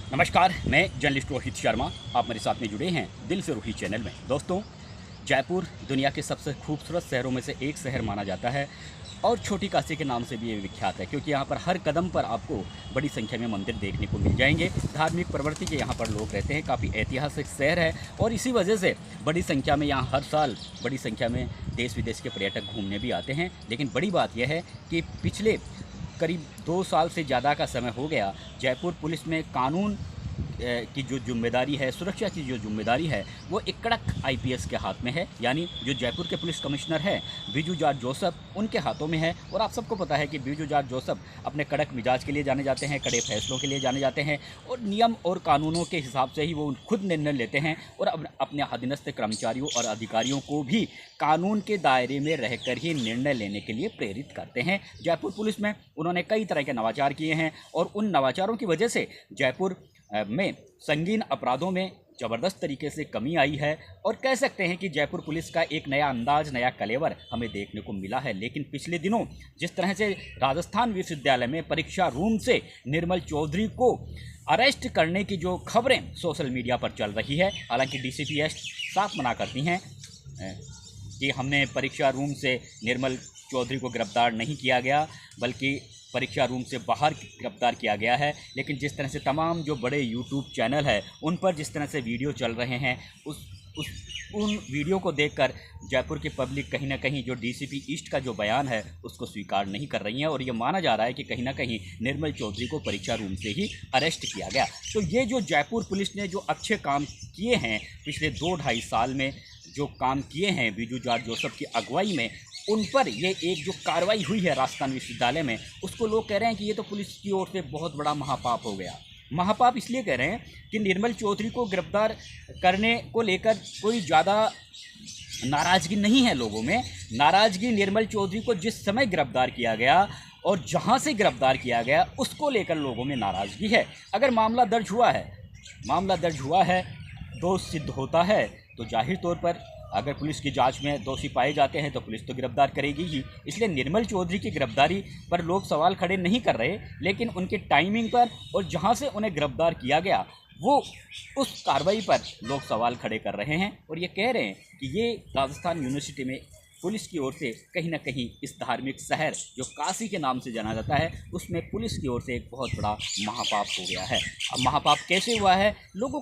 नमस्कार, मैं जर्नलिस्ट रोहित शर्मा। आप मेरे साथ में जुड़े हैं दिल से रोहित चैनल में। दोस्तों, जयपुर दुनिया के सबसे खूबसूरत शहरों में से एक शहर माना जाता है और छोटी काशी के नाम से भी ये विख्यात है, क्योंकि यहाँ पर हर कदम पर आपको बड़ी संख्या में मंदिर देखने को मिल जाएंगे। धार्मिक प्रवृत्ति के यहाँ पर लोग रहते हैं। काफ़ी ऐतिहासिक शहर है और इसी वजह से बड़ी संख्या में यहाँ हर साल बड़ी संख्या में देश विदेश के पर्यटक घूमने भी आते हैं। लेकिन बड़ी बात यह है कि पिछले करीब 2 साल से ज़्यादा का समय हो गया, जयपुर पुलिस में कानून की जो जिम्मेदारी है, सुरक्षा की जो जिम्मेदारी है, वो एक कड़क आईपीएस के हाथ में है। यानी जो जयपुर के पुलिस कमिश्नर हैं बीजू जॉर्ज जोसेफ, उनके हाथों में है। और आप सबको पता है कि बीजू जॉर्ज जोसेफ अपने कड़क मिजाज के लिए जाने जाते हैं, कड़े फैसलों के लिए जाने जाते हैं और नियम और कानूनों के हिसाब से ही वो खुद निर्णय लेते हैं और अपने अधीनस्थ कर्मचारियों और अधिकारियों को भी कानून के दायरे में रहकर ही निर्णय लेने के लिए प्रेरित करते हैं। जयपुर पुलिस में उन्होंने कई तरह के नवाचार किए हैं और उन नवाचारों की वजह से जयपुर में संगीन अपराधों में ज़बरदस्त तरीके से कमी आई है और कह सकते हैं कि जयपुर पुलिस का एक नया अंदाज, नया कलेवर हमें देखने को मिला है। लेकिन पिछले दिनों जिस तरह से राजस्थान विश्वविद्यालय में परीक्षा रूम से निर्मल चौधरी को अरेस्ट करने की जो खबरें सोशल मीडिया पर चल रही है, हालांकि डीसीपी एस साफ मना करती हैं कि हमने परीक्षा रूम से निर्मल चौधरी को गिरफ्तार नहीं किया गया, बल्कि परीक्षा रूम से बाहर गिरफ्तार किया गया है। लेकिन जिस तरह से तमाम जो बड़े यूट्यूब चैनल है उन पर जिस तरह से वीडियो चल रहे हैं, उन वीडियो को देखकर जयपुर की पब्लिक कहीं ना कहीं जो डीसीपी ईस्ट का जो बयान है उसको स्वीकार नहीं कर रही है और ये माना जा रहा है कि कहीं ना कहीं निर्मल चौधरी को परीक्षा रूम से ही अरेस्ट किया गया। तो ये जो जयपुर पुलिस ने जो अच्छे काम किए हैं पिछले 2-2.5 साल में, जो काम किए हैं बीजू जॉर्ज जोसेफ की अगुवाई में, उन पर ये एक जो कार्रवाई हुई है राजस्थान विश्वविद्यालय में, उसको लोग कह रहे हैं कि ये तो पुलिस की ओर से बहुत बड़ा महापाप हो गया। महापाप इसलिए कह रहे हैं कि निर्मल चौधरी को गिरफ्तार करने को लेकर कोई ज़्यादा नाराज़गी नहीं है लोगों में। नाराज़गी निर्मल चौधरी को जिस समय गिरफ्तार किया गया और जहाँ से गिरफ्तार किया गया उसको लेकर लोगों में नाराज़गी है। अगर मामला दर्ज हुआ है, दोष सिद्ध होता है तो जाहिर तौर पर अगर पुलिस की जांच में दोषी पाए जाते हैं तो पुलिस तो गिरफ्तार करेगी ही। इसलिए निर्मल चौधरी की गिरफ्तारी पर लोग सवाल खड़े नहीं कर रहे, लेकिन उनके टाइमिंग पर और जहां से उन्हें गिरफ्तार किया गया वो उस कार्रवाई पर लोग सवाल खड़े कर रहे हैं और ये कह रहे हैं कि ये राजस्थान यूनिवर्सिटी में पुलिस की ओर से कहीं ना कहीं इस धार्मिक शहर जो काशी के नाम से जाना जाता है उसमें पुलिस की ओर से एक बहुत बड़ा महापाप हो गया है। अब महापाप कैसे हुआ है, लोगों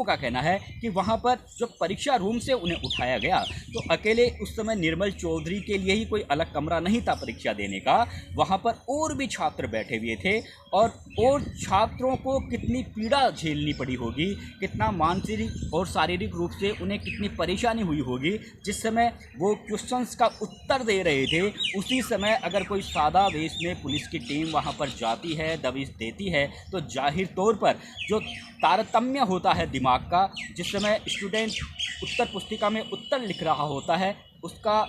का कहना है कि वहाँ पर जो परीक्षा रूम से उन्हें उठाया गया तो अकेले उस समय निर्मल चौधरी के लिए ही कोई अलग कमरा नहीं था परीक्षा देने का, वहाँ पर और भी छात्र बैठे हुए थे और छात्रों को कितनी पीड़ा झेलनी पड़ी होगी, कितना मानसिक और शारीरिक रूप से उन्हें कितनी परेशानी हुई होगी। जिस समय वो क्वेश्चंस का उत्तर दे रहे थे उसी समय अगर कोई सादा वेश में पुलिस की टीम वहाँ पर जाती है, दबिश देती है, तो जाहिर तौर पर जो तारतम्य होता है दिमाग का, जिस समय स्टूडेंट उत्तर पुस्तिका में उत्तर लिख रहा होता है, उसका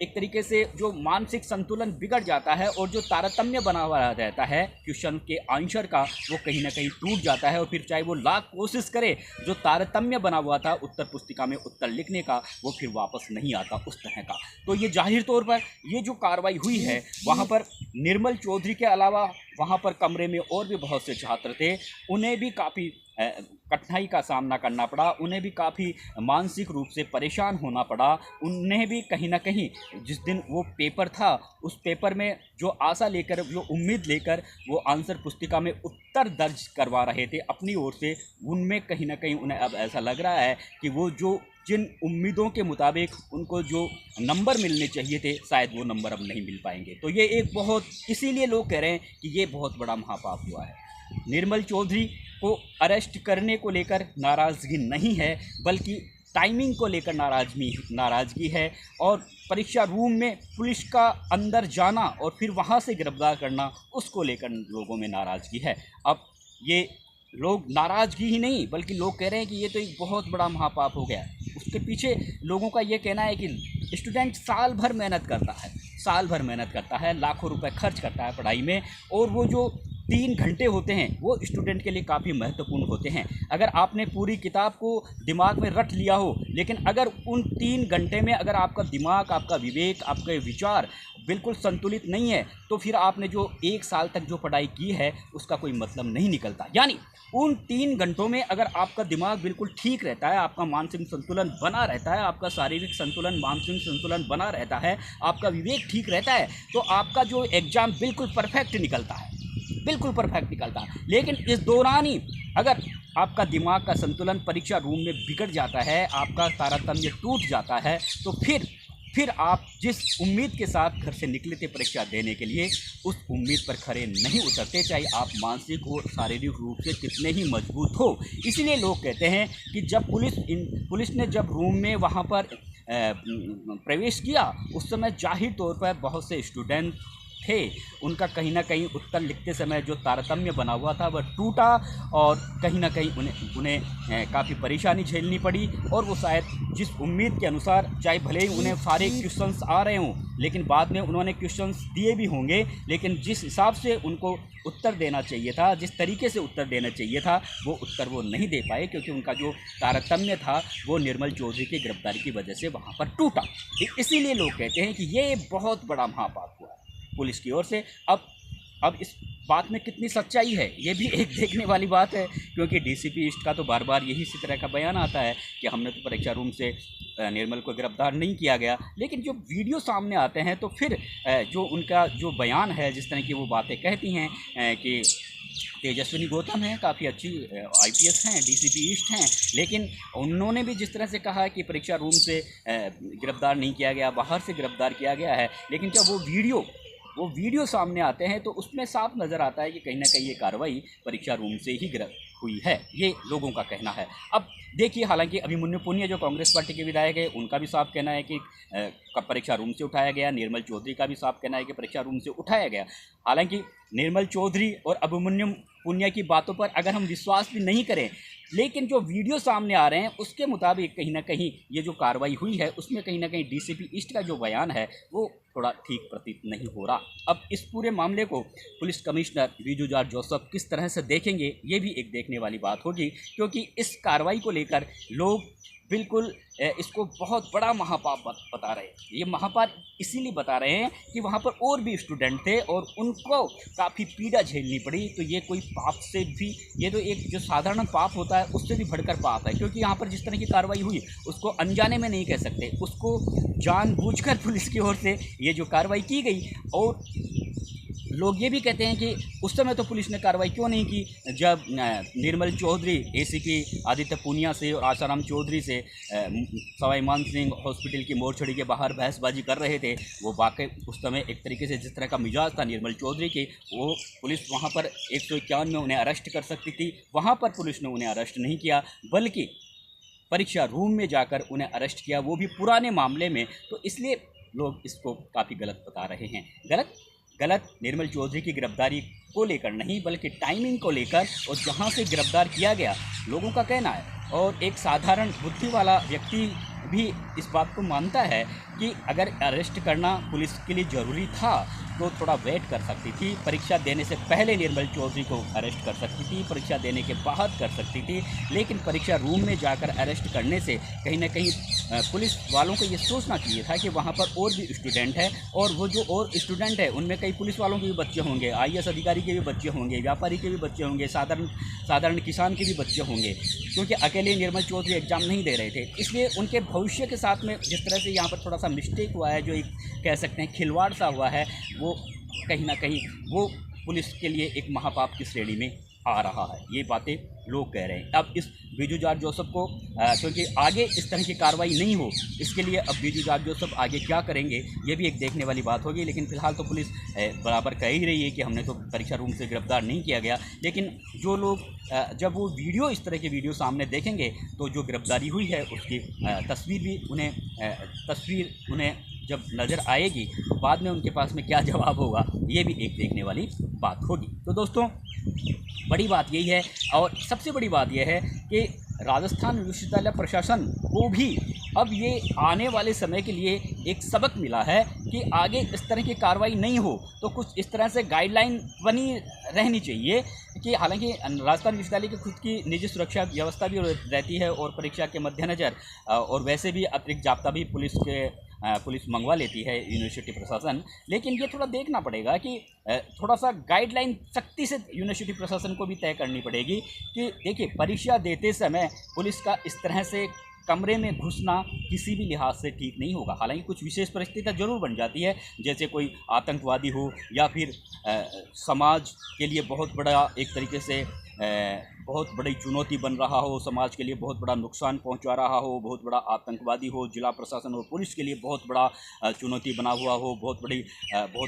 एक तरीके से जो मानसिक संतुलन बिगड़ जाता है और जो तारतम्य बना हुआ रहता है क्वेश्चन के आंसर का, वो कहीं ना कहीं टूट जाता है और फिर चाहे वो लाख कोशिश करे, जो तारतम्य बना हुआ था उत्तर पुस्तिका में उत्तर लिखने का, वो फिर वापस नहीं आता उस तरह का। तो ये जाहिर तौर पर ये जो कार्रवाई हुई है, वहाँ पर निर्मल चौधरी के अलावा वहाँ पर कमरे में और भी बहुत से छात्र थे, उन्हें भी काफ़ी कठिनाई का सामना करना पड़ा, उन्हें भी काफ़ी मानसिक रूप से परेशान होना पड़ा। उन्हें भी कहीं ना कहीं जिस दिन वो पेपर था उस पेपर में जो आशा लेकर, जो उम्मीद लेकर वो आंसर पुस्तिका में उत्तर दर्ज करवा रहे थे अपनी ओर से, उनमें कहीं ना कहीं उन्हें अब ऐसा लग रहा है कि वो जो जिन उम्मीदों के मुताबिक उनको जो नंबर मिलने चाहिए थे शायद वो नंबर अब नहीं मिल पाएंगे। तो ये एक बहुत, इसीलिए लोग कह रहे हैं कि ये बहुत बड़ा महापाप हुआ है। निर्मल चौधरी को अरेस्ट करने को लेकर नाराज़गी नहीं है, बल्कि टाइमिंग को लेकर नाराज़गी है और परीक्षा रूम में पुलिस का अंदर जाना और फिर वहाँ से गिरफ्तार करना, उसको लेकर लोगों में नाराज़गी है। अब ये लोग नाराज़गी ही नहीं बल्कि लोग कह रहे हैं कि ये तो एक बहुत बड़ा महापाप हो गया है। उसके पीछे लोगों का ये कहना है कि स्टूडेंट साल भर मेहनत करता है, लाखों रुपए खर्च करता है पढ़ाई में, और वो जो 3 घंटे होते हैं वो स्टूडेंट के लिए काफ़ी महत्वपूर्ण होते हैं। अगर आपने पूरी किताब को दिमाग में रट लिया हो, लेकिन अगर उन 3 घंटे में अगर आपका दिमाग, आपका विवेक, आपके विचार बिल्कुल संतुलित नहीं है तो फिर आपने जो 1 साल तक जो पढ़ाई की है उसका कोई मतलब नहीं निकलता। यानी उन 3 घंटों में अगर आपका दिमाग बिल्कुल ठीक रहता है, आपका मानसिक संतुलन बना रहता है, आपका शारीरिक संतुलन, मानसिक संतुलन बना रहता है, आपका विवेक ठीक रहता है, तो आपका जो एग्ज़ाम बिल्कुल परफेक्ट निकलता है, बिल्कुल परफेक्ट निकलता है। लेकिन इस दौरान ही अगर आपका दिमाग का संतुलन परीक्षा रूम में बिगड़ जाता है, आपका तारतम्य टूट जाता है, तो फिर आप जिस उम्मीद के साथ घर से निकले थे परीक्षा देने के लिए, उस उम्मीद पर खरे नहीं उतरते, चाहे आप मानसिक और शारीरिक रूप से कितने ही मजबूत हो। इसलिए लोग कहते हैं कि जब पुलिस ने जब रूम में वहाँ पर प्रवेश किया, उस समय जाहिर तौर पर बहुत से स्टूडेंट थे, उनका कहीं ना कहीं उत्तर लिखते समय जो तारतम्य बना हुआ था वह टूटा और कहीं ना कहीं उन्हें काफ़ी परेशानी झेलनी पड़ी। और वो शायद जिस उम्मीद के अनुसार, चाहे भले ही उन्हें सारे क्वेश्चंस आ रहे हों, लेकिन बाद में उन्होंने क्वेश्चंस दिए भी होंगे, लेकिन जिस हिसाब से उनको उत्तर देना चाहिए था, जिस तरीके से उत्तर देना चाहिए था, वो उत्तर वो नहीं दे पाए, क्योंकि उनका जो तारतम्य था वो निर्मल चौधरी की गिरफ्तारी की वजह से वहाँ पर टूटा। इसीलिए लोग कहते हैं कि ये बहुत बड़ा महापाप हुआ पुलिस की ओर से। अब इस बात में कितनी सच्चाई है ये भी एक देखने वाली बात है, क्योंकि डीसीपी ईस्ट का तो बार बार यही इसी तरह का बयान आता है कि हमने तो परीक्षा रूम से निर्मल को गिरफ्तार नहीं किया गया। लेकिन जो वीडियो सामने आते हैं तो फिर जो उनका जो बयान है, जिस तरह की वो बातें कहती हैं कि तेजस्विनी गौतम हैं, काफ़ी अच्छी आईपीएस हैं, डीसीपी ईस्ट हैं, लेकिन उन्होंने भी जिस तरह से कहा है कि परीक्षा रूम से गिरफ्तार नहीं किया गया, बाहर से गिरफ्तार किया गया है, लेकिन जब वो वीडियो सामने आते हैं तो उसमें साफ नज़र आता है कि कहीं ना कहीं ये कार्रवाई परीक्षा रूम से ही हुई है, ये लोगों का कहना है। अब देखिए, हालांकि अभिमन्यु पुनिया जो कांग्रेस पार्टी के विधायक है, उनका भी साफ कहना है कि परीक्षा रूम से उठाया गया। निर्मल चौधरी का भी साफ कहना है कि परीक्षा रूम से उठाया गया। हालांकि निर्मल चौधरी और अभिमन्यु पुनिया की बातों पर अगर हम विश्वास भी नहीं करें, लेकिन जो वीडियो सामने आ रहे हैं उसके मुताबिक कहीं ना कहीं ये जो कार्रवाई हुई है उसमें कहीं ना कहीं डीसीपी ईस्ट का जो बयान है वो थोड़ा ठीक प्रतीत नहीं हो रहा। अब इस पूरे मामले को police commissioner Viju George Joseph किस तरह से देखेंगे, ये भी एक देखने वाली बात होगी, क्योंकि इस कार्रवाई को लेकर लोग बिल्कुल इसको बहुत बड़ा महापाप बता रहे हैं। ये महापाप इसीलिए बता रहे हैं कि वहाँ पर और भी स्टूडेंट थे और उनको काफ़ी पीड़ा झेलनी पड़ी, तो ये कोई पाप से भी, ये तो एक जो साधारण पाप होता है उससे भी बढ़कर पाप है, क्योंकि यहाँ पर जिस तरह की कार्रवाई हुई उसको अनजाने में नहीं कह सकते, उसको जानबूझकर पुलिस की ओर से ये जो कार्रवाई की गई। और लोग ये भी कहते हैं कि उस समय तो पुलिस ने कार्रवाई क्यों नहीं की, जब निर्मल चौधरी एसीपी आदित्य पूनिया से और आसाराम चौधरी से सवाई मान सिंह हॉस्पिटल की मोरछड़ी के बाहर बहसबाजी कर रहे थे। वो वाकई उस समय एक तरीके से जिस तरह का मिजाज था निर्मल चौधरी के, वो पुलिस वहाँ पर 151 में उन्हें अरेस्ट कर सकती थी, वहाँ पर पुलिस ने उन्हें अरेस्ट नहीं किया, बल्कि परीक्षा रूम में जाकर उन्हें अरेस्ट किया, वो भी पुराने मामले में। तो इसलिए लोग इसको काफ़ी गलत बता रहे हैं। गलत निर्मल चौधरी की गिरफ्तारी को लेकर नहीं, बल्कि टाइमिंग को लेकर और जहां से गिरफ्तार किया गया, लोगों का कहना है। और एक साधारण बुद्धि वाला व्यक्ति भी इस बात को मानता है कि अगर अरेस्ट करना पुलिस के लिए ज़रूरी था तो थोड़ा वेट कर सकती थी, परीक्षा देने से पहले निर्मल चौधरी को अरेस्ट कर सकती थी, परीक्षा देने के बाद कर सकती थी, लेकिन परीक्षा रूम में जाकर अरेस्ट करने से कहीं ना कहीं पुलिस वालों को ये सोचना चाहिए था कि वहाँ पर और भी स्टूडेंट है, और वो जो और स्टूडेंट है उनमें कई पुलिस वालों के भी बच्चे होंगे, IAS अधिकारी के भी बच्चे होंगे, व्यापारी के भी बच्चे होंगे, साधारण किसान के भी बच्चे होंगे, क्योंकि अकेले निर्मल चौधरी एग्ज़ाम नहीं दे रहे थे। इसलिए उनके भविष्य के साथ में जिस तरह से यहाँ पर थोड़ा सा मिस्टेक हुआ है, जो एक कह सकते हैं खिलवाड़ सा हुआ है, वो कहीं ना कहीं वो पुलिस के लिए एक महापाप की श्रेणी में आ रहा है। ये बातें लोग कह रहे हैं। अब इस विजू जॉर्ज जोसेफ को क्योंकि आगे इस तरह की कार्रवाई नहीं हो, इसके लिए अब विजू जॉर्ज जोसेफ आगे क्या करेंगे ये भी एक देखने वाली बात होगी। लेकिन फिलहाल तो पुलिस बराबर कह ही रही है कि हमने तो परीक्षा रूम से गिरफ्तार नहीं किया गया। लेकिन जो लोग जब वो वीडियो, इस तरह के वीडियो सामने देखेंगे तो जो गिरफ्तारी हुई है उसकी तस्वीर उन्हें जब नज़र आएगी तो बाद में उनके पास में क्या जवाब होगा ये भी एक देखने वाली बात होगी। तो दोस्तों, बड़ी बात यही है, और सबसे बड़ी बात यह है कि राजस्थान विश्वविद्यालय प्रशासन को भी अब ये आने वाले समय के लिए एक सबक मिला है कि आगे इस तरह की कार्रवाई नहीं हो तो कुछ इस तरह से गाइडलाइन बनी रहनी चाहिए कि हालांकि राजस्थान विश्वविद्यालय की खुद की निजी सुरक्षा व्यवस्था भी रहती है और परीक्षा के मद्देनज़र और वैसे भी अतिरिक्त जाब्ता भी पुलिस के पुलिस मंगवा लेती है यूनिवर्सिटी प्रशासन, लेकिन ये थोड़ा देखना पड़ेगा कि थोड़ा सा गाइडलाइन सख्ती से यूनिवर्सिटी प्रशासन को भी तय करनी पड़ेगी कि देखिए, परीक्षा देते समय पुलिस का इस तरह से कमरे में घुसना किसी भी लिहाज से ठीक नहीं होगा। हालांकि कुछ विशेष परिस्थितियाँ ज़रूर बन जाती है, जैसे कोई आतंकवादी हो या फिर समाज के लिए बहुत बड़ा एक तरीके से बहुत बड़ी चुनौती बन रहा हो, समाज के लिए बहुत बड़ा नुकसान पहुंचा रहा हो, बहुत बड़ा आतंकवादी हो, जिला प्रशासन और पुलिस के लिए बहुत बड़ा चुनौती बना हुआ हो, बहुत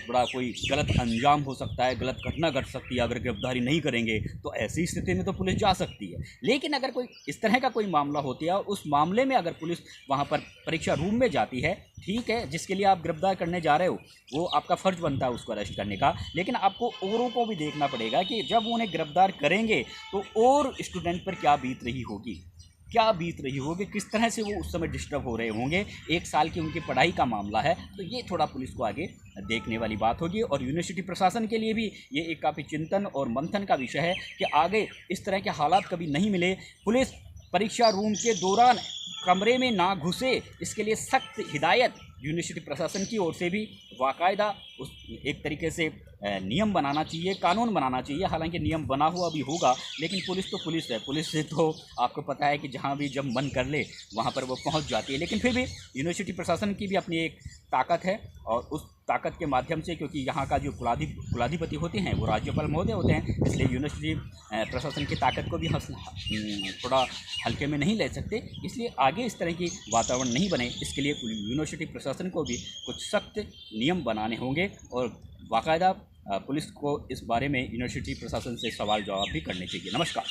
बड़ा कोई गलत अंजाम हो सकता है, गलत घटना घट सकती है। अगर गिरफ्तारी नहीं करेंगे तो ऐसी स्थिति में तो पुलिस जा सकती है। लेकिन अगर कोई इस तरह का कोई मामला होता है और उस मामले में अगर पुलिस वहाँ पर परीक्षा रूम में जाती है, ठीक है, जिसके लिए आप गिरफ्तार करने जा रहे हो वो आपका फ़र्ज़ बनता है उसको अरेस्ट करने का, लेकिन आपको औरों को भी देखना पड़ेगा कि जब उन्हें गिरफ्तार करेंगे तो और स्टूडेंट पर क्या बीत रही होगी, किस तरह से वो उस समय डिस्टर्ब हो रहे होंगे। 1 साल की उनकी पढ़ाई का मामला है, तो ये थोड़ा पुलिस को आगे देखने वाली बात होगी। और यूनिवर्सिटी प्रशासन के लिए भी ये एक काफ़ी चिंतन और मंथन का विषय है कि आगे इस तरह के हालात कभी नहीं मिले, पुलिस परीक्षा रूम के दौरान कमरे में ना घुसे, इसके लिए सख्त हिदायत यूनिवर्सिटी प्रशासन की ओर से भी बाकायदा उस एक तरीके से नियम बनाना चाहिए, कानून बनाना चाहिए। हालांकि नियम बना हुआ भी होगा, लेकिन पुलिस तो पुलिस है, पुलिस से तो आपको पता है कि जहां भी जब मन कर ले वहां पर वो पहुंच जाती है। लेकिन फिर भी यूनिवर्सिटी प्रशासन की भी अपनी एक ताकत है, और उस ताकत के माध्यम से, क्योंकि यहाँ का जो कुलाधिपति होते हैं वो राज्यपाल महोदय होते हैं, इसलिए यूनिवर्सिटी प्रशासन की ताकत को भी थोड़ा हल्के में नहीं ले सकते। इसलिए आगे इस तरह की वातावरण नहीं बने, इसके लिए यूनिवर्सिटी प्रशासन को भी कुछ सख्त नियम बनाने होंगे और बाकायदा पुलिस को इस बारे में यूनिवर्सिटी प्रशासन से सवाल जवाब भी करने चाहिए। नमस्कार।